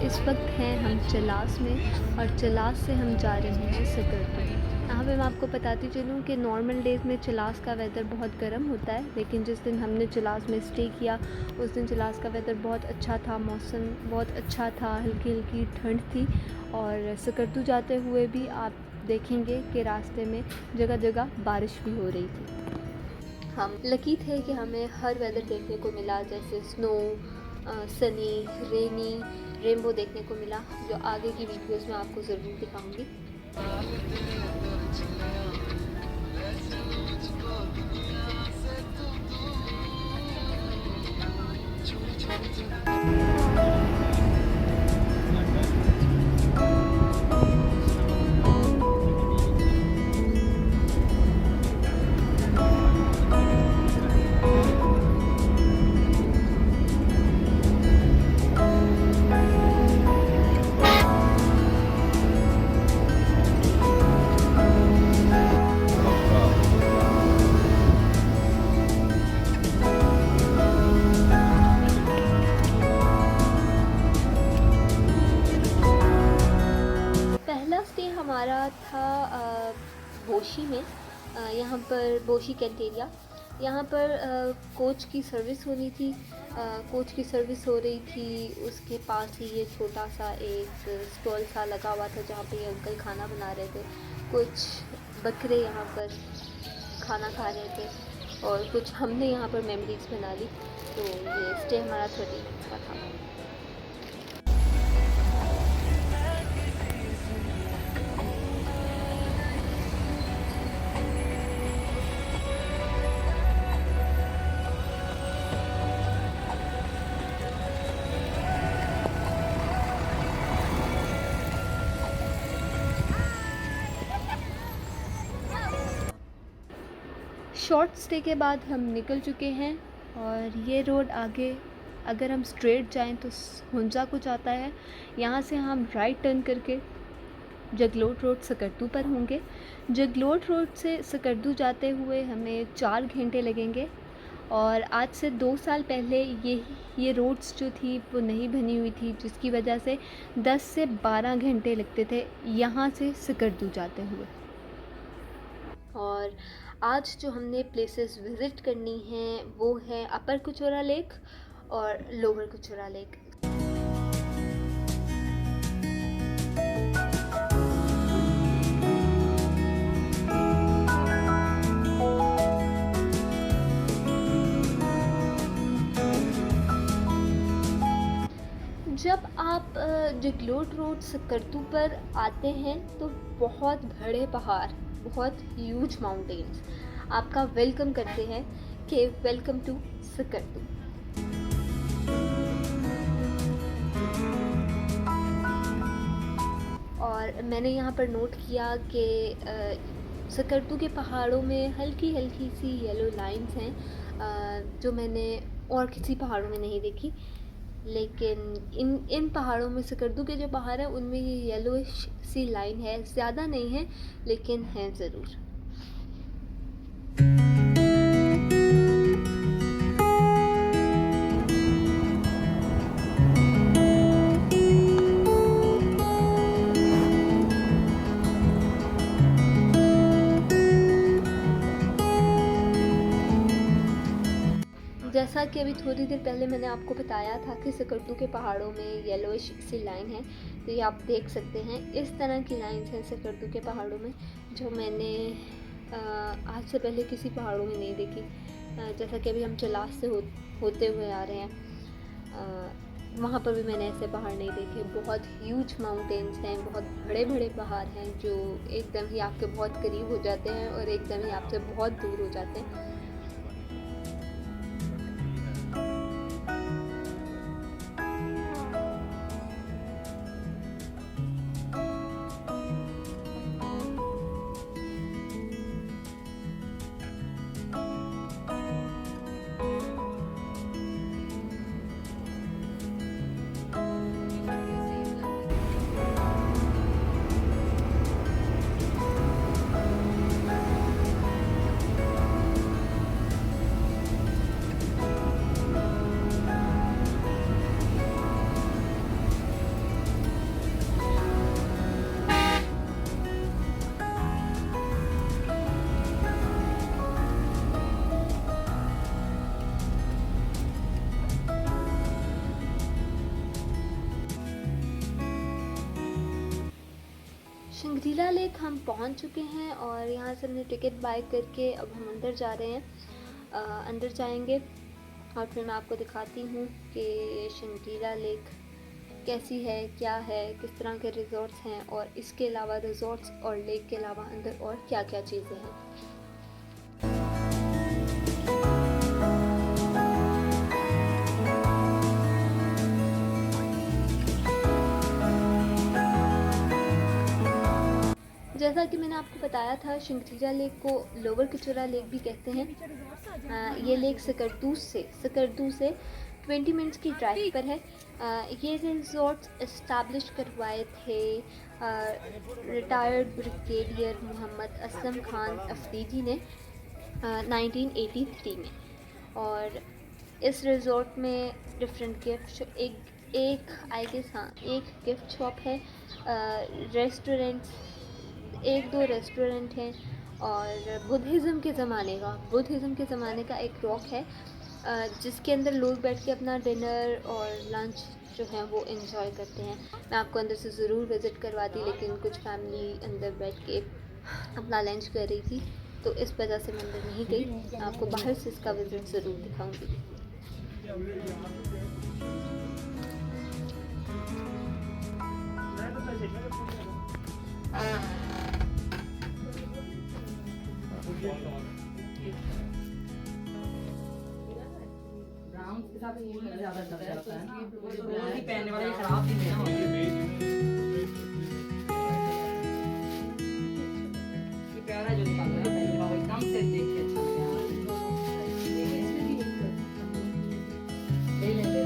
इस वक्त हैं हम चलास में और चलास से हम जा रहे हैं सकरदू। यहाँ पे मैं आपको बताती चलूँ कि नॉर्मल डेज़ में चलास का वेदर बहुत गर्म होता है, लेकिन जिस दिन हमने चलास में स्टे किया उस दिन चलास का वेदर बहुत अच्छा था, मौसम बहुत अच्छा था, हल्की हल्की ठंड थी। और सकरदू जाते हुए भी आप देखेंगे कि रास्ते में जगह जगह बारिश भी हो रही थी। हम लकी थे कि हमें हर वेदर देखने को मिला, जैसे स्नो, सनी, रेनी, रेनबो देखने को मिला, जो आगे की वीडियोस में आपको ज़रूर दिखाऊंगी। पहला स्टे हमारा था बोशी में। यहाँ पर बोशी कैंटेरिया, यहाँ पर कोच की सर्विस होनी थी। कोच की सर्विस हो रही थी, उसके पास ही ये छोटा सा एक स्टॉल सा लगा हुआ था जहाँ पे ये अंकल खाना बना रहे थे। कुछ बकरे यहाँ पर खाना खा रहे थे और कुछ हमने यहाँ पर मेमोरीज बना ली। तो ये स्टे हमारा 30 मिनट्स का था। शॉर्ट स्टे के बाद हम निकल चुके हैं और ये रोड आगे अगर हम स्ट्रेट जाएं तो हुंजा को जाता है। यहाँ से हम राइट टर्न करके जगलोट रोड सकरदू पर होंगे। जगलोट रोड से सकरदू जाते हुए हमें 4 घंटे लगेंगे। और आज से 2 साल पहले ये रोड्स जो थी वो नहीं बनी हुई थी, जिसकी वजह से 10 से 12 घंटे लगते थे यहाँ से सकरदू जाते हुए। और आज जो हमने प्लेसेस विज़िट करनी हैं वो है अपर कुचोरा लेक और लोअर कुचोरा लेक। जब आप जगलोट रोड सकरदू पर आते हैं तो बहुत बड़े पहाड़, बहुत ह्यूज माउंटेन्स आपका वेलकम करते हैं कि वेलकम टू सकरदू। और मैंने यहाँ पर नोट किया कि सकरदू के पहाड़ों में हल्की हल्की सी येलो लाइंस हैं, जो मैंने और किसी पहाड़ों में नहीं देखी। लेकिन इन पहाड़ों में, सकरदू के जो पहाड़ हैं उनमें ये येलोइश सी लाइन है, ज़्यादा नहीं है लेकिन है ज़रूर। जैसा कि अभी थोड़ी देर पहले मैंने आपको बताया था कि सकरदू के पहाड़ों में येलोइश सी लाइन है, तो ये आप देख सकते हैं। इस तरह की लाइंस हैं सकरदू के पहाड़ों में, जो मैंने आज से पहले किसी पहाड़ों में नहीं देखी। जैसा कि अभी हम चलास से होते हुए आ रहे हैं, वहाँ पर भी मैंने ऐसे पहाड़ नहीं देखे। बहुत ह्यूज माउंटेन्स हैं, बहुत बड़े बड़े पहाड़ हैं जो एकदम ही आपके बहुत करीब हो जाते हैं और एकदम ही आपसे बहुत दूर हो जाते हैं। शंक्रीला लेक हम पहुंच चुके हैं और यहाँ से हमने टिकट बाय करके अब हम अंदर जा रहे हैं। अंदर जाएंगे और फिर मैं आपको दिखाती हूँ कि शंक्रीला लेक कैसी है, क्या है, किस तरह के रिज़ॉर्ट्स हैं और इसके अलावा रिज़ॉर्ट्स और लेक के अलावा अंदर और क्या क्या चीज़ें हैं। जैसा कि मैंने आपको बताया था, शंक्रीला लेक को लोअर कचौरा लेक भी कहते हैं। ये लेक सकरदूस से 20 मिनट्स की ड्राइव पर है। ये रिजॉर्ट इस्टेब्लिश करवाए थे रिटायर्ड ब्रिगेडियर मोहम्मद असलम खान अफरीदी ने 1983 में। और इस रिजॉर्ट में डिफरेंट गिफ्ट एक गिफ्ट शॉप है, रेस्टोरेंट्स, 1-2 रेस्टोरेंट हैं और बुद्धिज़्म के ज़माने का एक रॉक है जिसके अंदर लोग बैठ के अपना डिनर और लंच जो है वो एंजॉय करते हैं। मैं आपको अंदर से ज़रूर विज़िट करवाती, लेकिन कुछ फैमिली अंदर बैठ के अपना लंच कर रही थी, तो इस वजह से मैं अंदर नहीं गई। आपको बाहर से इसका विज़िट ज़रूर दिखाऊंगी। ब्राउन के साथ ये ज़्यादा डर जाता है ना, वो ही पहनने वाला खराब भी नहीं है। ये प्यारा जो निकाल रहा है पहले वो एकदम से देख के अच्छा ले ले ले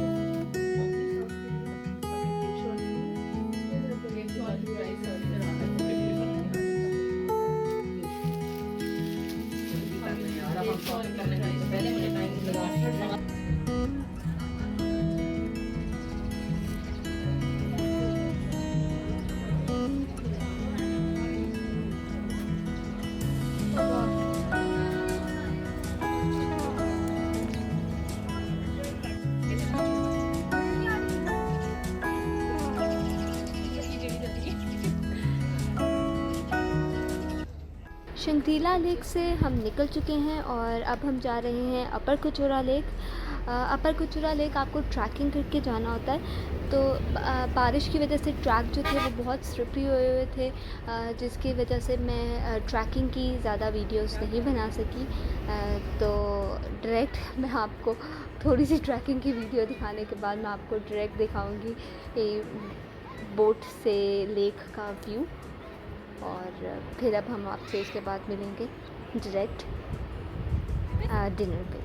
पहले मुझे टाइम लगा। शंक्रीला लेक से हम निकल चुके हैं और अब हम जा रहे हैं अपर कचौरा लेक। अपर कचौरा लेक आपको ट्रैकिंग करके जाना होता है, तो बारिश की वजह से ट्रैक जो थे वो बहुत स्लिपरी हुए थे, जिसकी वजह से मैं ट्रैकिंग की ज़्यादा वीडियोस नहीं बना सकी। तो डायरेक्ट मैं आपको थोड़ी सी ट्रैकिंग की वीडियो दिखाने के बाद मैं आपको डायरेक्ट दिखाऊंगी बोट से लेक का व्यू। और फिर अब हम आपसे इसके बाद मिलेंगे डायरेक्ट डिनर पे।